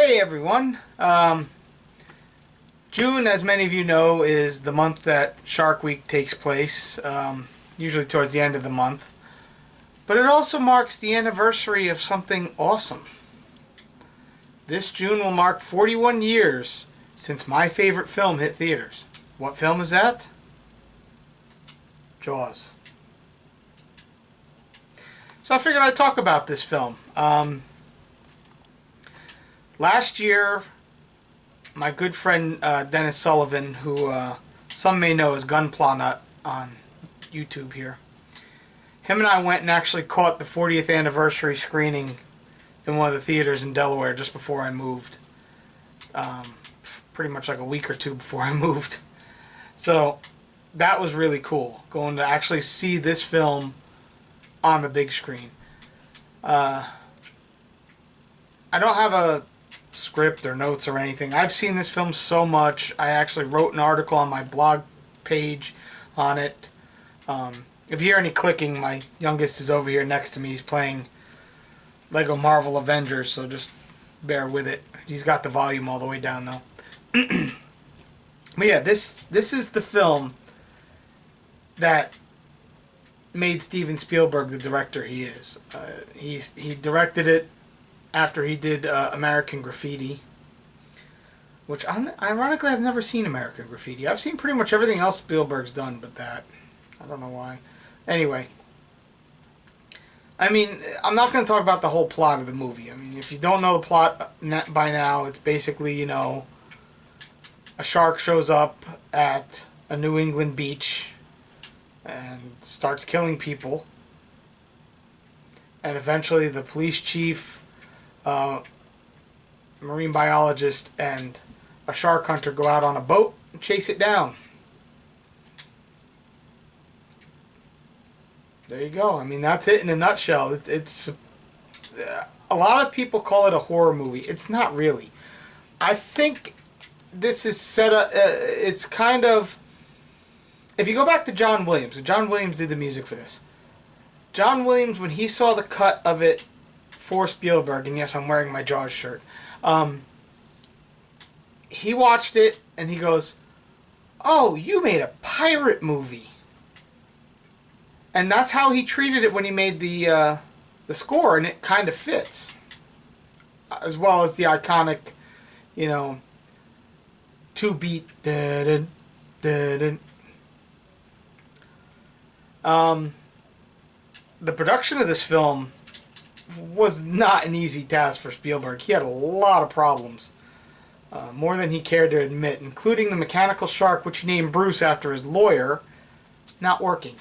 Hey everyone. June, as many of you know, is the month that Shark Week takes place, usually towards the end of the month. But it also marks the anniversary of something awesome. This June will mark 41 years since my favorite film hit theaters. What film is that? Jaws. So I figured I'd talk about this film. Last year, my good friend Dennis Sullivan, who some may know as Gunpla Nut on YouTube here, him and I went and actually caught the 40th anniversary screening in one of the theaters in Delaware just before I moved. Pretty much like a week or two before I moved. So that was really cool, going to actually see this film on the big screen. I don't have a script or notes or anything. I've seen this film so much. I actually wrote an article on my blog page on it. If you hear any clicking, my youngest is over here next to me. He's playing Lego Marvel Avengers, so just bear with it. He's got the volume all the way down though. But yeah, this is the film that made Steven Spielberg the director he is. He directed it after he did American Graffiti, which ironically I've never seen American Graffiti. I've seen pretty much everything else Spielberg's done but that. I don't know why. Anyway, I mean, I'm not going to talk about the whole plot of the movie. I mean, if you don't know the plot by now, it's basically, you know, a shark shows up at a New England beach and starts killing people. And eventually the police chief, marine biologist, and a shark hunter go out on a boat and chase it down. There you go. I mean, that's it in a nutshell. It's a lot of people call it a horror movie. It's not really. I think this is set up. It's kind of. If you go back to John Williams, John Williams did the music for this. John Williams, when he saw the cut of it for Spielberg, and yes, I'm wearing my Jaws shirt. He watched it and he goes, "Oh, you made a pirate movie." And that's how he treated it when he made the score, and it kind of fits, as well as the iconic, you know, 2-beat. The production of this film was not an easy task for Spielberg. He had a lot of problems, more than he cared to admit, including the mechanical shark, which he named Bruce after his lawyer, not working.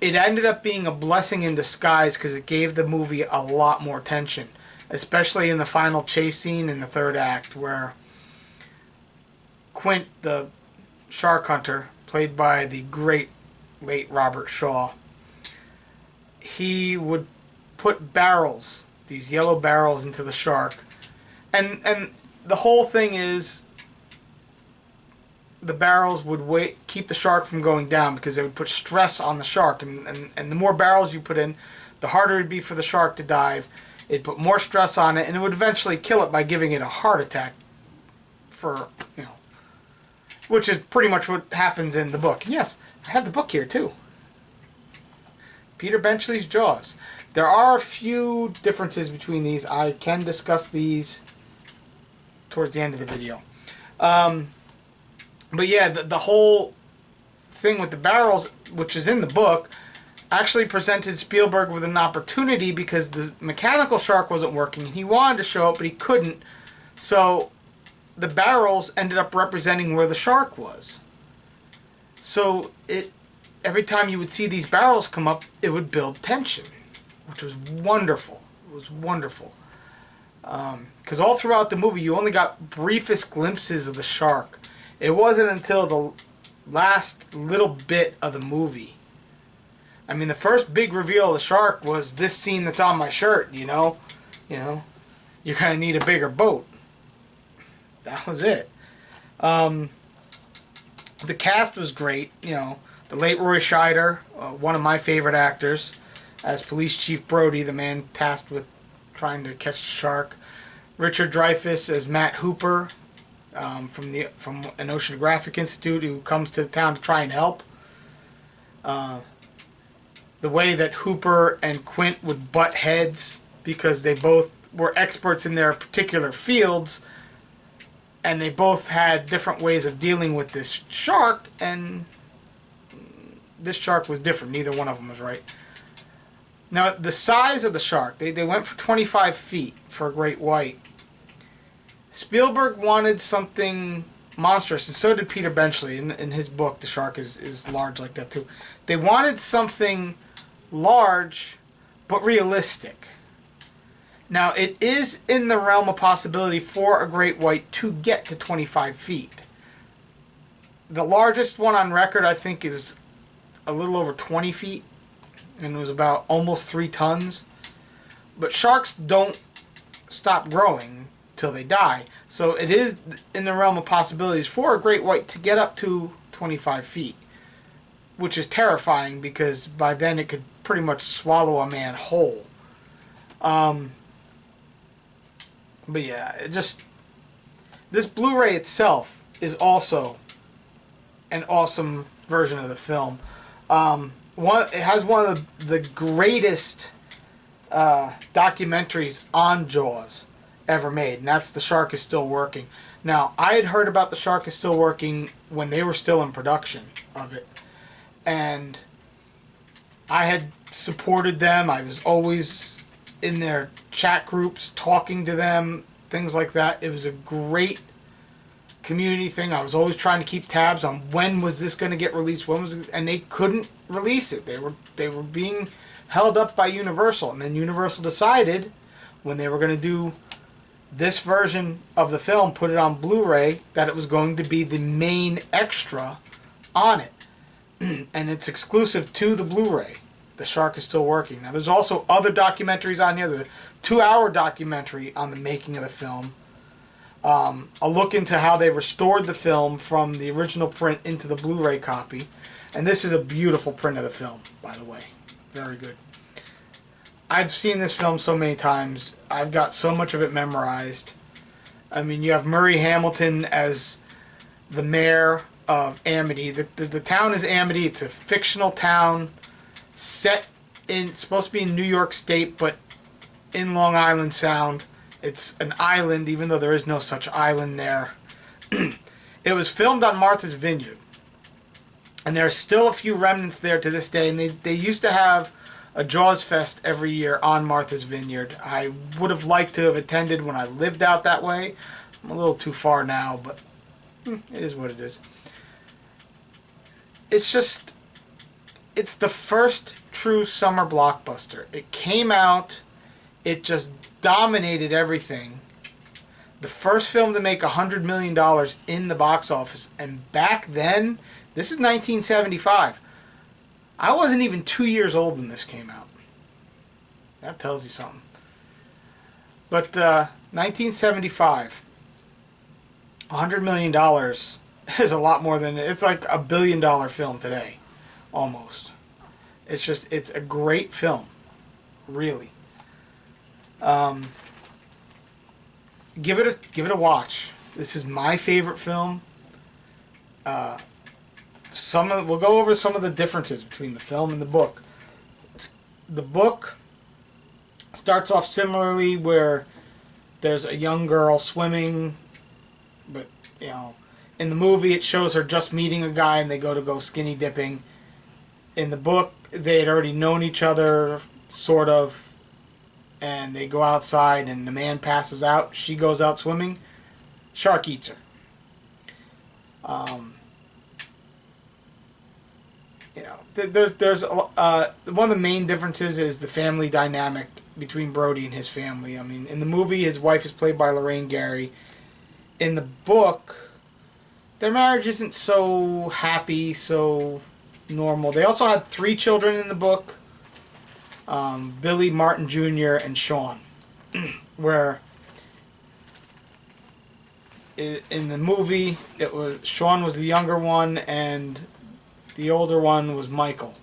It ended up being a blessing in disguise because it gave the movie a lot more tension, especially in the final chase scene in the third act, where Quint, the shark hunter, played by the great late Robert Shaw, he would put barrels, these yellow barrels, into the shark, and the whole thing is the barrels would keep the shark from going down because they would put stress on the shark, and the more barrels you put in, the harder it'd be for the shark to dive. It'd put more stress on it, and it would eventually kill it by giving it a heart attack, for, you know, which is pretty much what happens in the book. And yes, I have the book here too. Peter Benchley's Jaws. There are a few differences between these. I can discuss these towards the end of the video. But yeah, the whole thing with the barrels, which is in the book, actually presented Spielberg with an opportunity because the mechanical shark wasn't working. He wanted to show it, but he couldn't. So the barrels ended up representing where the shark was. So every time you would see these barrels come up, it would build tension, which was wonderful. It was wonderful. Because all throughout the movie, you only got briefest glimpses of the shark. It wasn't until the last little bit of the movie. I mean, the first big reveal of the shark was this scene that's on my shirt, you know? You know, you're going to need a bigger boat. That was it. The cast was great, you know. The late Roy Scheider, one of my favorite actors, as Police Chief Brody, the man tasked with trying to catch the shark. Richard Dreyfuss as Matt Hooper, from an Oceanographic Institute, who comes to town to try and help. The way that Hooper and Quint would butt heads because they both were experts in their particular fields, and they both had different ways of dealing with this shark, and this shark was different. Neither one of them was right. Now, the size of the shark, they went for 25 feet for a great white. Spielberg wanted something monstrous, and so did Peter Benchley. In his book, the shark is large like that too. They wanted something large but realistic. Now, it is in the realm of possibility for a great white to get to 25 feet. The largest one on record, I think, is a little over 20 feet, and it was about almost 3 tons. But sharks don't stop growing till they die. So it is in the realm of possibilities for a great white to get up to 25 feet, which is terrifying because by then it could pretty much swallow a man whole. But yeah, this Blu-ray itself is also an awesome version of the film. It has one of the greatest documentaries on Jaws ever made, and that's The Shark Is Still Working. Now, I had heard about The Shark Is Still Working when they were still in production of it, and I had supported them. I was always in their chat groups talking to them, things like that. It was a great community thing. I was always trying to keep tabs on when was this going to get released, and they couldn't release it. They were being held up by Universal, and then Universal decided when they were going to do this version of the film, put it on Blu-ray, that it was going to be the main extra on it. And it's exclusive to the Blu-ray. The Shark Is Still Working. Now, there's also other documentaries on here. There's a 2-hour documentary on the making of the film. A look into how they restored the film from the original print into the Blu-ray copy. And this is a beautiful print of the film, by the way. Very good. I've seen this film so many times. I've got so much of it memorized. I mean, you have Murray Hamilton as the mayor of Amity. The town is Amity. It's a fictional town set in, supposed to be in New York State, but in Long Island Sound. It's an island, even though there is no such island there. It was filmed on Martha's Vineyard. And there are still a few remnants there to this day. And they used to have a Jaws Fest every year on Martha's Vineyard. I would have liked to have attended when I lived out that way. I'm a little too far now, but it is what it is. It's the first true summer blockbuster. It came out, it just dominated everything. The first film to make $100 million in the box office. And back then, this is 1975. I wasn't even 2 years old when this came out. That tells you something. But 1975, $100 million is a lot more than, it's like a $1 billion film today, almost. It's a great film, really. Give it a watch. This is my favorite film. We'll go over some of the differences between the film and the book. The book starts off similarly, where there's a young girl swimming, but in the movie it shows her just meeting a guy and they go skinny dipping. In the book, they had already known each other, sort of, and they go outside and the man passes out. She goes out swimming. Shark eats her. There's one of the main differences is the family dynamic between Brody and his family. I mean, in the movie, his wife is played by Lorraine Gary. In the book, their marriage isn't so happy, so normal. They also had 3 children in the book, Billy, Martin Jr., and Sean, where in the movie, Sean was the younger one, and the older one was Michael.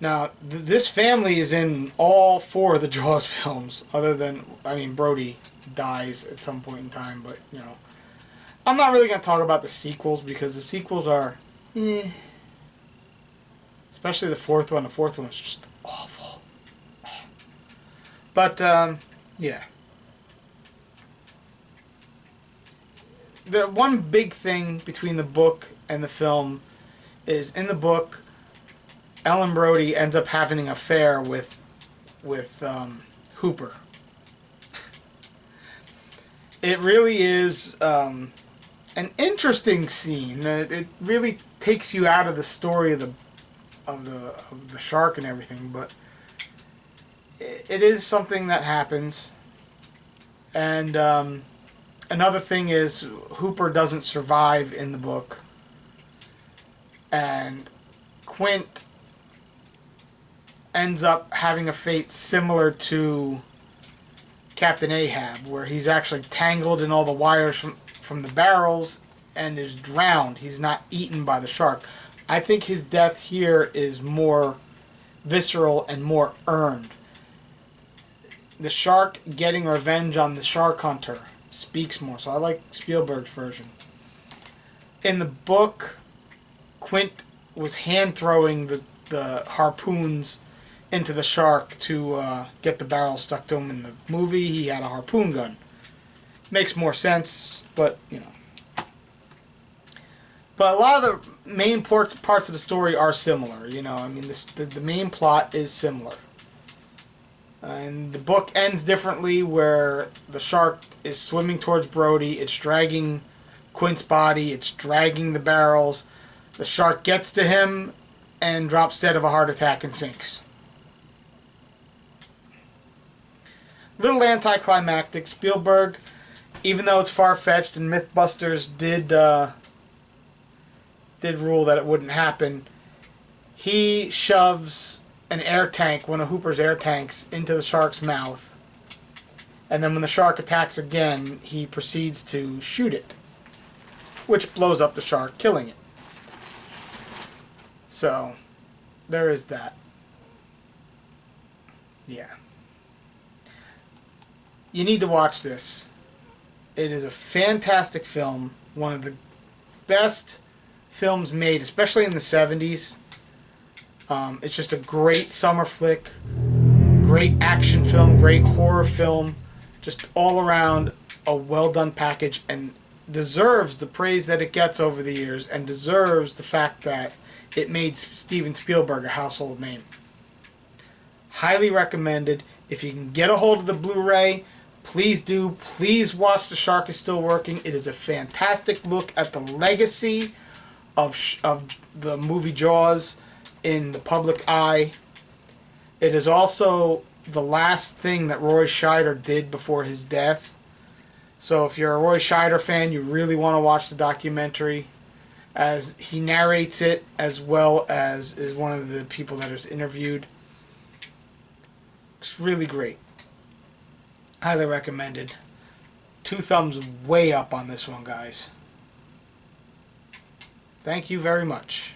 Now, this family is in all 4 of the Jaws films, other than, I mean, Brody dies at some point in time, but, you know. I'm not really going to talk about the sequels, because the sequels are, especially the 4th one. The 4th one is just awful. But, yeah. The one big thing between the book and the film is, in the book, Ellen Brody ends up having an affair with Hooper. It really is an interesting scene. It really takes you out of the story of the shark and everything, but it is something that happens. And another thing is, Hooper doesn't survive in the book, and Quint ends up having a fate similar to Captain Ahab, where he's actually tangled in all the wires from the barrels and is drowned. He's not eaten by the shark. I think his death here is more visceral and more earned. The shark getting revenge on the shark hunter speaks more, so I like Spielberg's version. In the book, Quint was hand throwing the harpoons into the shark to get the barrel stuck to him. In the movie, he had a harpoon gun. Makes more sense, but, you know. But a lot of the main parts of the story are similar, you know. I mean, the main plot is similar. And the book ends differently, where the shark is swimming towards Brody. It's dragging Quint's body. It's dragging the barrels. The shark gets to him and drops dead of a heart attack and sinks. Little anticlimactic. Spielberg, even though it's far-fetched and Mythbusters did rule that it wouldn't happen, he shoves an air tank, one of Hooper's air tanks, into the shark's mouth. And then when the shark attacks again, he proceeds to shoot it, which blows up the shark, killing it. So, there is that. Yeah. You need to watch this. It is a fantastic film. One of the best films made, especially in the 70s. It's just a great summer flick. Great action film. Great horror film. Just all around a well done package, and deserves the praise that it gets over the years, and deserves the fact that it made Steven Spielberg a household name. Highly recommended. If you can get a hold of the Blu-ray, please do. Please watch The Shark Is Still Working. It is a fantastic look at the legacy of the movie Jaws in the public eye. It is also the last thing that Roy Scheider did before his death. So if you're a Roy Scheider fan, you really want to watch the documentary, as he narrates it as well as is one of the people that is interviewed. It's really great. Highly recommended. 2 thumbs way up on this one, guys. Thank you very much.